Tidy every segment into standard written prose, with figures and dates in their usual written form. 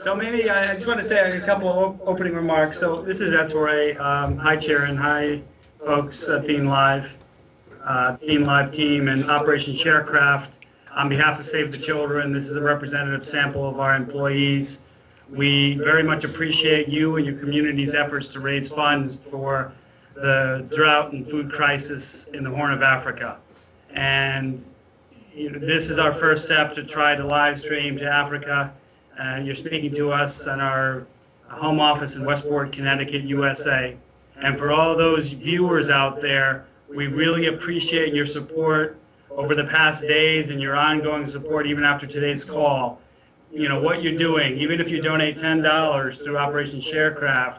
So maybe I just want to say a couple of opening remarks. So this is Ettore. Hi, Sharon. Hi, folks at Theme Live team and Operation ShareCraft. On behalf of Save the Children, this is a representative sample of our employees. We very much appreciate you and your community's efforts to raise funds for the drought and food crisis in the Horn of Africa. And this is our first step to try to live stream to Africa. You're speaking to us in our home office in Westport, Connecticut, USA. And for all those viewers out there, we really appreciate your support over the past days and your ongoing support even after today's call. You know, what you're doing, even if you donate $10 through Operation ShareCraft,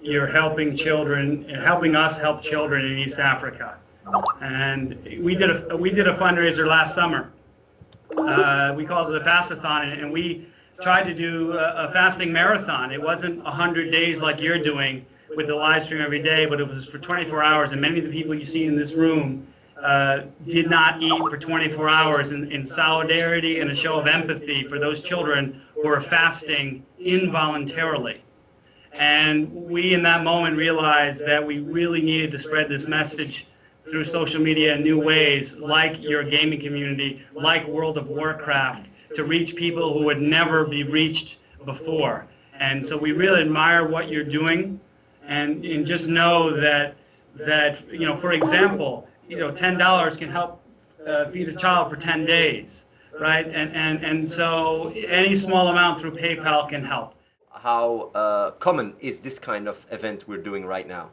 you're helping children, helping us help children in East Africa. And we did a fundraiser last summer. We called it a fastathon, and we tried to do a fasting marathon. It wasn't 100 days like you're doing with the live stream every day, but it was for 24 hours, and many of the people you see in this room did not eat for 24 hours in solidarity and a show of empathy for those children who are fasting involuntarily. And we, in that moment, realized that we really needed to spread this message through social media in new ways, like your gaming community, like World of Warcraft, to reach people who would never be reached before. And so we really admire what you're doing, and just know that you know, for example, you know, $10 can help feed a child for 10 days, right? And so any small amount through PayPal can help. How common is this kind of event we're doing right now?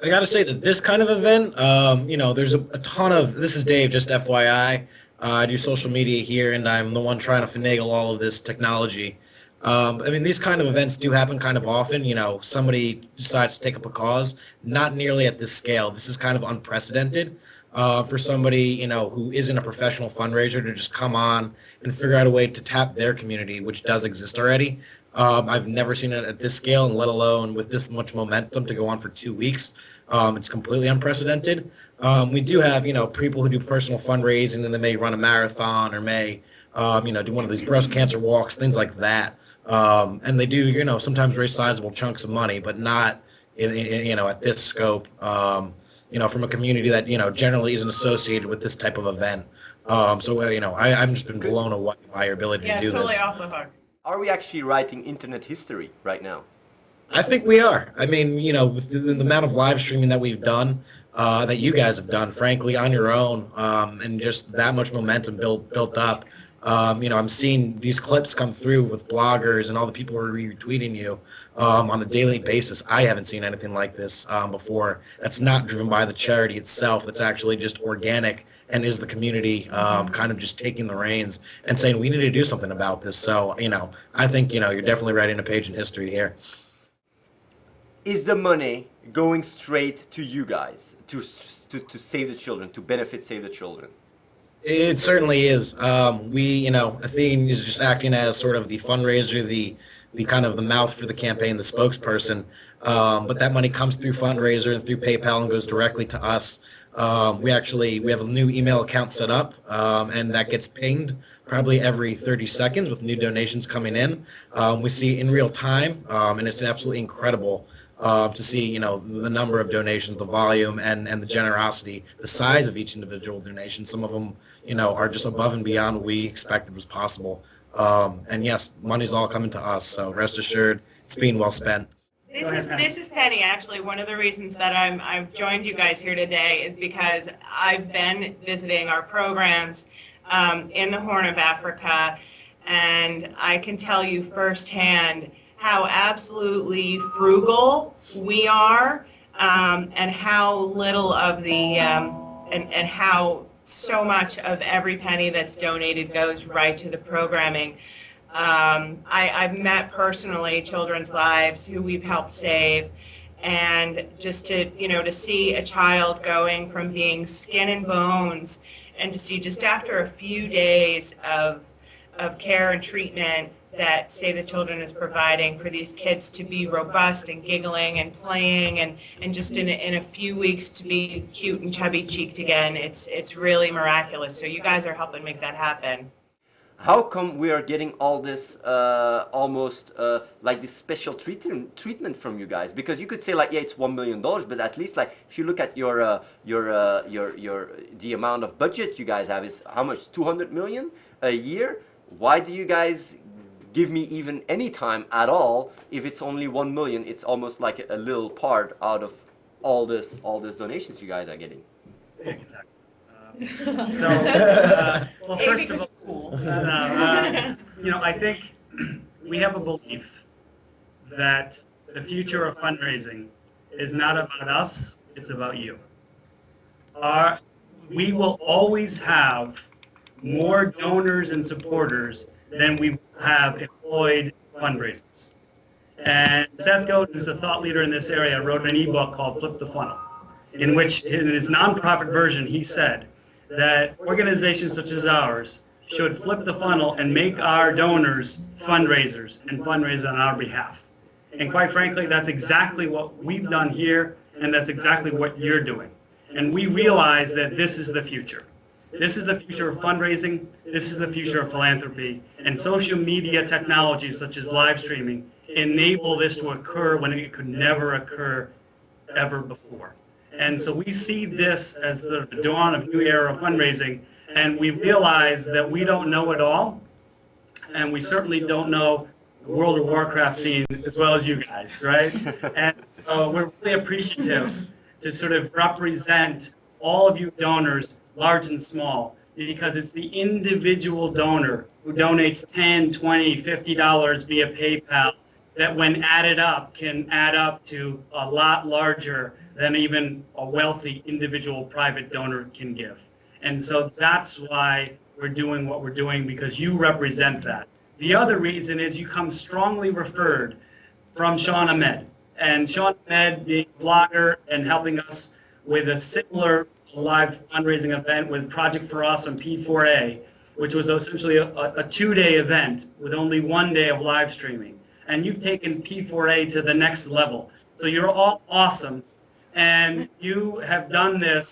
I got to say that this kind of event, you know, there's a ton of, this is Dave, just FYI, I do social media here, and I'm the one trying to finagle all of this technology. I mean, these kind of events do happen kind of often. You know, somebody decides to take up a cause, not nearly at this scale. This is kind of unprecedented for somebody, you know, who isn't a professional fundraiser to just come on and figure out a way to tap their community, which does exist already. I've never seen it at this scale, and let alone with this much momentum to go on for 2 weeks. It's completely unprecedented. We do have, you know, people who do personal fundraising, and they may run a marathon or may, you know, do one of these breast cancer walks, things like that. And they do, you know, sometimes raise sizable chunks of money, but not, you know, at this scope, you know, from a community that, you know, generally isn't associated with this type of event. So, you know, I've just been blown away by your ability to do totally this. off the hook. Are we actually writing internet history right now? I think we are. I mean, you know, with the amount of live streaming that we've done, that you guys have done, frankly, on your own, and just that much momentum built up. You know, I'm seeing these clips come through with bloggers and all the people who are retweeting you on a daily basis. I haven't seen anything like this before. That's not driven by the charity itself. It's actually just organic, and is the community kind of just taking the reins and saying, we need to do something about this. So, you know, I think, you know, you're definitely writing a page in history here. Is the money going straight to you guys, to save the children, to benefit Save the Children? It certainly is. We, you know, Athene is just acting as sort of the fundraiser, the kind of the mouth for the campaign, the spokesperson. But that money comes through fundraiser and through PayPal and goes directly to us. We have a new email account set up, and that gets pinged probably every 30 seconds with new donations coming in. We see in real time, and it's absolutely incredible to see, you know, the number of donations, the volume, and the generosity, the size of each individual donation. Some of them, you know, are just above and beyond what we expected was possible. And yes, money's all coming to us, so rest assured, it's being well spent. This is Penny. Actually, one of the reasons that I've joined you guys here today is because I've been visiting our programs in the Horn of Africa, and I can tell you firsthand how absolutely frugal we are, and how little of the and how so much of every penny that's donated goes right to the programming. I've met personally children's lives who we've helped save, and just to, you know, to see a child going from being skin and bones, and to see just after a few days of care and treatment that Save the Children is providing for these kids to be robust and giggling and playing, and just in a few weeks to be cute and chubby cheeked again. It's really miraculous. So you guys are helping make that happen. how come we are getting all this almost like this special treatment from you guys? Because you could say like, yeah, it's $1 million, but at least like if you look at your the amount of budget you guys have is how much? 200 million a year. Why do you guys give me even any time at all if it's only 1 million? It's almost like a little part out of all this donations you guys are getting. Exactly. Well, first of all, I think we have a belief that the future of fundraising is not about us, it's about you. We will always have more donors and supporters than we have employed fundraisers. And Seth Godin, who's a thought leader in this area, wrote an ebook called Flip the Funnel, in which, in his nonprofit version, he said that organizations such as ours should flip the funnel and make our donors fundraisers and fundraise on our behalf. And quite frankly, that's exactly what we've done here, and that's exactly what you're doing. And we realize that this is the future. This is the future of fundraising, this is the future of philanthropy, and social media technologies such as live streaming enable this to occur when it could never occur ever before. And so we see this as the dawn of new era of fundraising, and we realize that we don't know it all, and we certainly don't know the World of Warcraft scene as well as you guys, right? And so we're really appreciative to sort of represent all of you donors, large and small, because it's the individual donor who donates $10, $20, $50 via PayPal that when added up can add up to a lot larger than even a wealthy individual private donor can give. And so that's why we're doing what we're doing, because you represent that. The other reason is you come strongly referred from Sean Ahmed. And Sean Ahmed being a blogger and helping us with a similar live fundraising event with Project for Us on P4A, which was essentially a 2-day event with only 1 day of live streaming. And you've taken P4A to the next level. So you're all awesome. And you have done this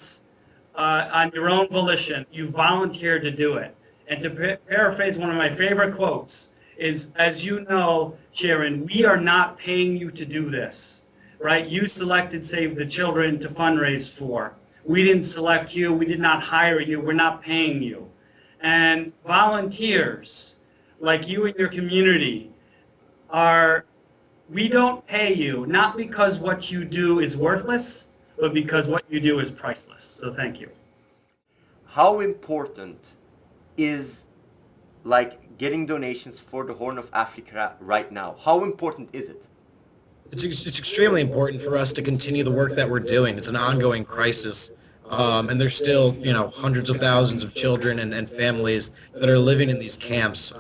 on your own volition. You volunteered to do it. And to paraphrase one of my favorite quotes is, as you know, Sharon, we are not paying you to do this, right? You selected Save the Children to fundraise for. We didn't select you. We did not hire you. We're not paying you. And volunteers like you and your community we don't pay you, not because what you do is worthless, but because what you do is priceless. So thank you. How important is like getting donations for the Horn of Africa right now? How important is it? It's extremely important for us to continue the work that we're doing. It's an ongoing crisis. And there's still, hundreds of thousands of children and families that are living in these camps.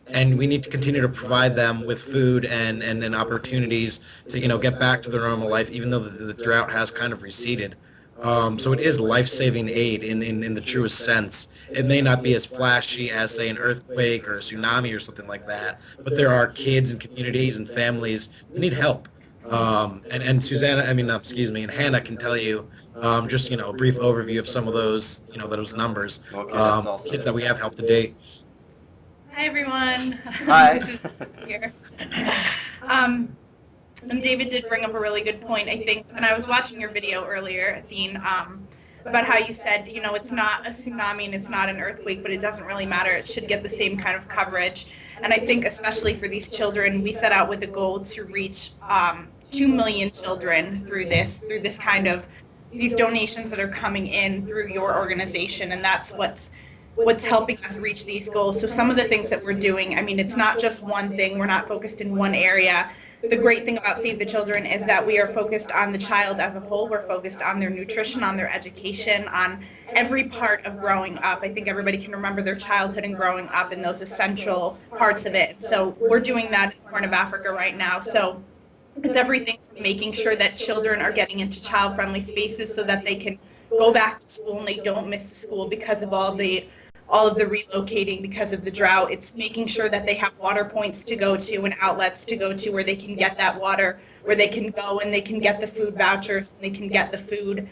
And we need to continue to provide them with food and opportunities to, get back to their normal life, even though the drought has kind of receded. So it is life-saving aid in the truest sense. It may not be as flashy as, say, an earthquake or a tsunami or something like that, but there are kids and communities and families who need help. And Hannah can tell you just, a brief overview of some of those, those numbers. Okay, that's awesome. Kids that we have helped to date. Hi, everyone. Hi. This is here. And David did bring up a really good point, I think, and I was watching your video earlier, Athene, about how you said, it's not a tsunami and it's not an earthquake, but it doesn't really matter. It should get the same kind of coverage. And I think especially for these children, we set out with a goal to reach 2 million children through this kind of, these donations that are coming in through your organization, and that's what's helping us reach these goals. So some of the things that we're doing, it's not just one thing. We're not focused in one area. The great thing about Save the Children is that we are focused on the child as a whole. We're focused on their nutrition, on their education, on every part of growing up. I think everybody can remember their childhood and growing up and those essential parts of it. So we're doing that in the Horn of Africa right now. So it's everything from making sure that children are getting into child-friendly spaces so that they can go back to school and they don't miss school because of all of the relocating because of the drought. It's making sure that they have water points to go to and outlets to go to where they can get that water, where they can go and they can get the food vouchers, and they can get the food.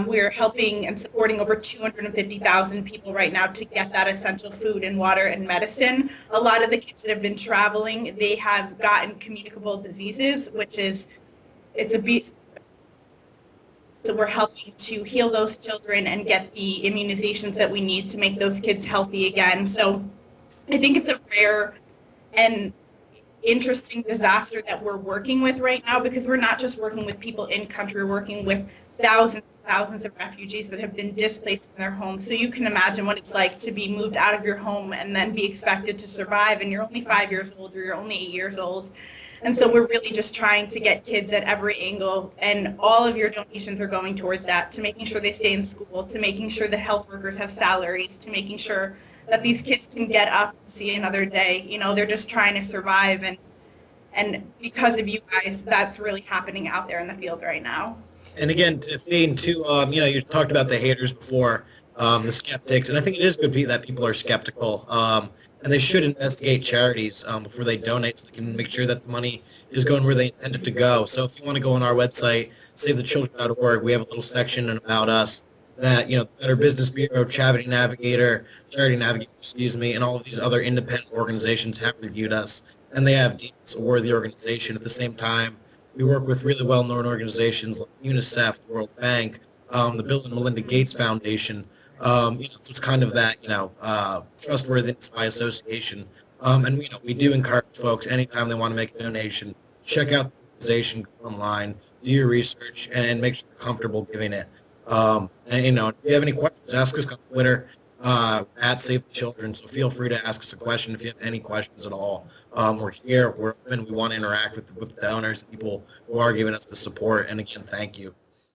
We're helping and supporting over 250,000 people right now to get that essential food and water and medicine. A lot of the kids that have been traveling, they have gotten communicable diseases, which is, it's a beast. So we're helping to heal those children and get the immunizations that we need to make those kids healthy again. So I think it's a rare and interesting disaster that we're working with right now, because we're not just working with people in country, we're working with thousands and thousands of refugees that have been displaced in their homes. So you can imagine what it's like to be moved out of your home and then be expected to survive, and you're only 5 years old or you're only 8 years old. And so we're really just trying to get kids at every angle, and all of your donations are going towards that, to making sure they stay in school, to making sure the health workers have salaries, to making sure that these kids can get up and see another day. You know, they're just trying to survive, and because of you guys, that's really happening out there in the field right now. And again, Thane, too, you know, you talked about the haters before, the skeptics, and I think it is good that people are skeptical. And they should investigate charities before they donate, so they can make sure that the money is going where they intend it to go. So if you want to go on our website, SaveTheChildren.org, we have a little section about us that, you know, Better Business Bureau, Charity Navigator, excuse me, and all of these other independent organizations have reviewed us, and they have deemed us a worthy organization. At the same time, we work with really well-known organizations like UNICEF, World Bank, the Bill and Melinda Gates Foundation. You know, so it's kind of that, you know, trustworthiness by association. And, you know, we do encourage folks, anytime they want to make a donation, check out the organization, go online, do your research, and make sure you're comfortable giving it. And, you know, if you have any questions, ask us on Twitter, at Save the Children, so feel free to ask us a question if you have any questions at all. We're here, we're open, we want to interact with the donors, people who are giving us the support, and again, thank you.